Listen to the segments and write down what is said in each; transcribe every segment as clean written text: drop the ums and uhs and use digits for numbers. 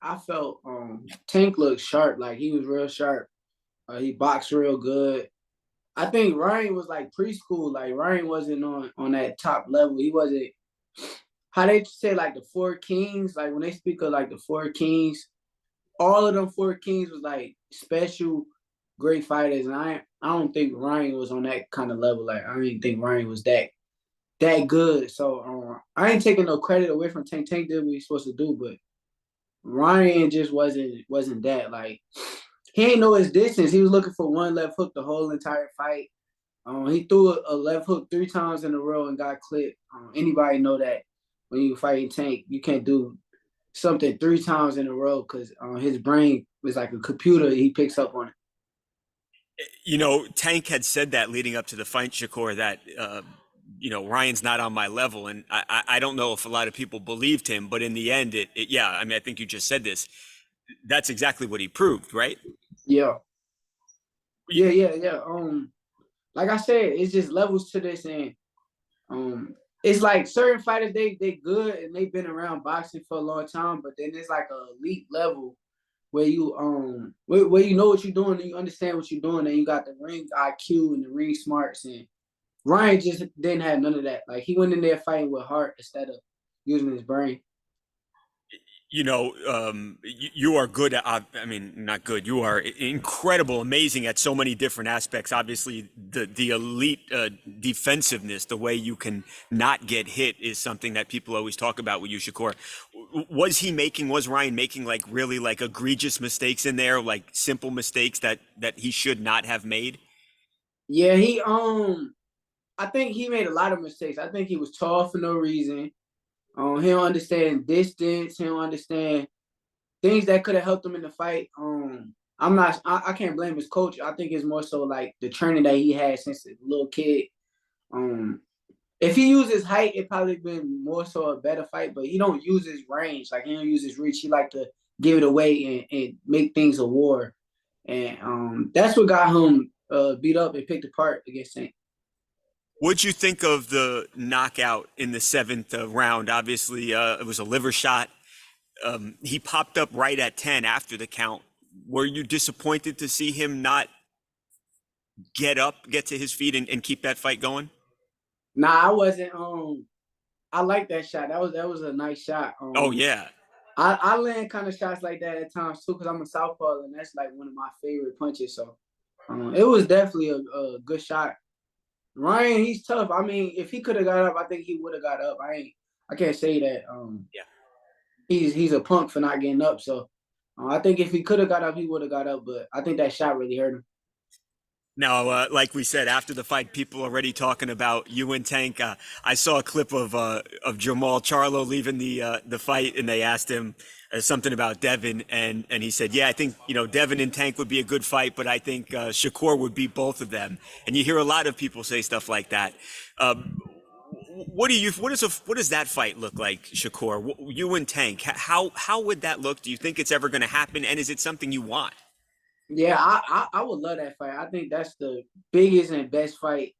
I felt Tank looked sharp. Like he was real sharp. He boxed real good. I think Ryan was like preschool. Like Ryan wasn't on that top level. He wasn't how they say like the four kings. Like when they speak of like the four kings, all of them four kings was like special, great fighters. And I don't think Ryan was on that kind of level. Like I didn't think Ryan was that good. So I ain't taking no credit away from Tank. Tank did what he's supposed to do, but Ryan just wasn't that. Like he ain't know his distance. He was looking for one left hook the whole entire fight. He threw a left hook 3 times in a row and got clipped. Anybody know that when you fighting Tank, you can't do something 3 times in a row because his brain is like a computer. He picks up on it. You know, Tank had said that leading up to the fight, Shakur, that Ryan's not on my level, and I don't know if a lot of people believed him, but in the end, yeah, I mean, I think you just said this. That's exactly what he proved, right? Yeah, yeah. Like I said, it's just levels to this, and it's like certain fighters they good and they've been around boxing for a long time, but then it's like a elite level where you where you know what you're doing and you understand what you're doing and you got the ring IQ and the ring smarts, and Ryan just didn't have none of that. Like he went in there fighting with heart instead of using his brain. You are good at, I mean, not good. You are incredible, amazing at so many different aspects. Obviously, the elite defensiveness, the way you can not get hit, is something that people always talk about with you, Shakur. Was Ryan making like really like egregious mistakes in there, like simple mistakes that he should not have made? Yeah, I think he made a lot of mistakes. I think he was tall for no reason. He don't understand distance. He don't understand things that could have helped him in the fight. I can't blame his coach. I think it's more so like the training that he had since a little kid. Um, if he used his height, it probably been more so a better fight. But he don't use his range. Like he don't use his reach. He like to give it away and make things a war. And that's what got him beat up and picked apart against Saint. What'd you think of the knockout in the seventh round? Obviously, it was a liver shot. He popped up right at 10 after the count. Were you disappointed to see him not get to his feet and keep that fight going? Nah, I wasn't. I like that shot. That was a nice shot. Oh yeah. I land kind of shots like that at times too because I'm a southpaw and that's like one of my favorite punches. So it was definitely a good shot. Ryan, he's tough. I mean, if he could have got up, I think he would have got up. I can't say that. Yeah. He's a punk for not getting up. So I think if he could have got up, he would have got up. But I think that shot really hurt him. Now, like we said, after the fight, people are already talking about you and Tank. I saw a clip of Jamal Charlo leaving the fight, and they asked him something about Devin, and he said, "Yeah, I think Devin and Tank would be a good fight, but I think Shakur would beat both of them." And you hear a lot of people say stuff like that. What does that fight look like, Shakur? You and Tank, how would that look? Do you think it's ever going to happen? And is it something you want? Yeah, I would love that fight. I think that's the biggest and best fight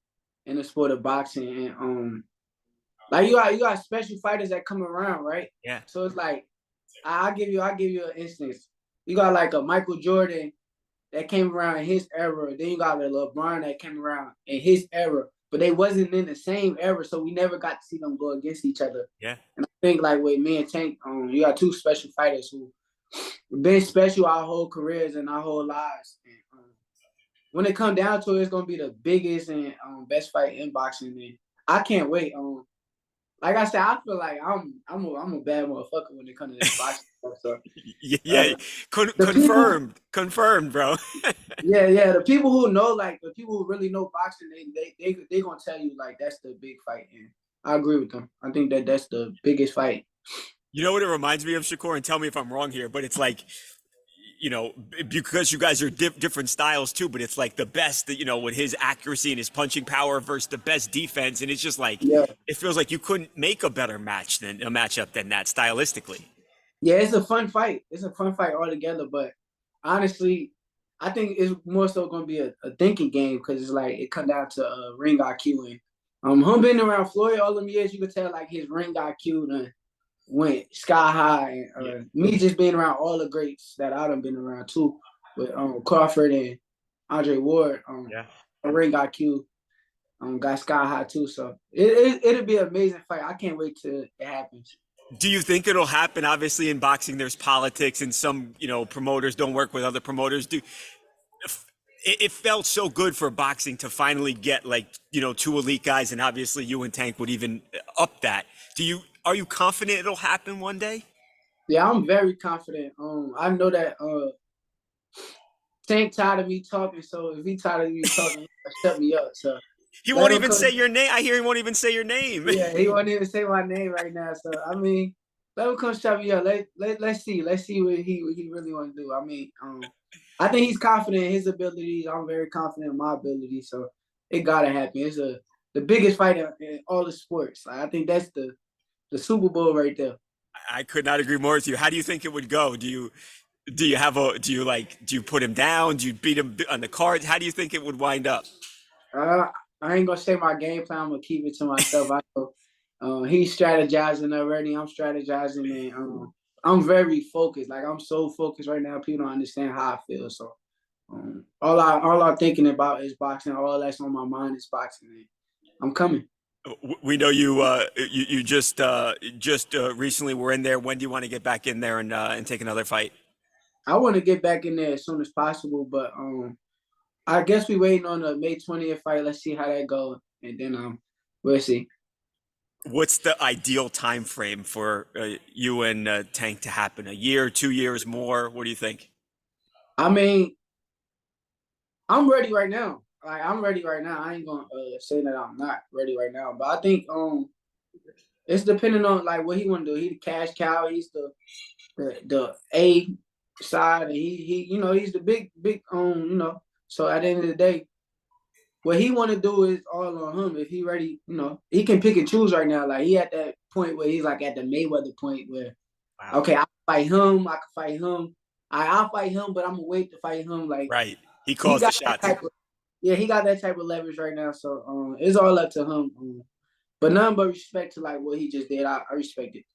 in the sport of boxing. And like you got special fighters that come around, right? Yeah. So it's like I'll give you an instance. You got like a Michael Jordan that came around in his era. Then you got a LeBron that came around in his era, but they wasn't in the same era, so we never got to see them go against each other. Yeah. And I think like with me and Tank, you got two special fighters who been special our whole careers and our whole lives. And, when it comes down to it, it's gonna be the biggest and best fight in boxing. And I can't wait. Like I said, I feel like I'm a bad motherfucker when it comes to this boxing stuff. So, Yeah, confirmed, bro. yeah. The people who know, like the people who really know boxing, they gonna tell you like that's the big fight, and I agree with them. I think that's the biggest fight. You know what it reminds me of, Shakur, and tell me if I'm wrong here, but it's like, because you guys are different styles too, but it's like the best, with his accuracy and his punching power versus the best defense, and it's just like, Yeah, it feels like you couldn't make a better matchup than that stylistically. yeah, it's a fun fight. It's a fun fight altogether, but honestly, I think it's more so gonna be a thinking game because it's like it come down to ring IQ and him being around Floyd all them years, you could tell like his ring IQ went sky high. Yeah. And me just being around all the greats that I done been around too, with Crawford and Andre Ward, Yeah. a ring got Q, got sky high too. So it'll be an amazing fight. I can't wait till it happens. Do you think it'll happen? Obviously, in boxing, there's politics, and some promoters don't work with other promoters. It felt so good for boxing to finally get like two elite guys, and obviously you and Tank would even up that. Are you confident it'll happen one day? Yeah, I'm very confident. I know that Tank tired of me talking, so if he tired of me talking, he shut me up. So He let won't him even come. say your name. I hear he won't even say your name. Yeah, he won't even say my name right now. So I mean, let him come shut me up. Let's see. Let's see what he really want to do. I mean, I think he's confident in his abilities. I'm very confident in my abilities. So it gotta happen. It's the biggest fight in all the sports. Like, I think that's the Super Bowl right there. I could not agree more with you. How do you think it would go? Do you put him down? Do you beat him on the cards? How do you think it would wind up? Uh, I ain't gonna say my game plan. I'm gonna keep it to myself. I know he's strategizing already. I'm strategizing, and I'm very focused. Like I'm so focused right now. People don't understand how I feel. So all I'm thinking about is boxing. All that's on my mind is boxing. And I'm coming. We know you. You just recently were in there. When do you want to get back in there and take another fight? I want to get back in there as soon as possible, but I guess we waiting on the May 20th fight. Let's see how that goes, and then we'll see. What's the ideal time frame for you and Tank to happen? A year, 2 years, more? What do you think? I mean, I'm ready right now. Like I'm ready right now. I ain't gonna say that I'm not ready right now, but I think it's depending on like what he want to do. He the cash cow. He's the A side, and he he's the big So at the end of the day, what he want to do is all on him. If he ready, he can pick and choose right now. Like he at that point where he's like at the Mayweather point where Wow. okay, I fight him. I can fight him. I'll fight him, but I'm gonna wait to fight him. Like Right. He he calls the got that shots. type of yeah, he got that type of leverage right now. So it's all up to him. But none but respect to like what he just did. I respect it.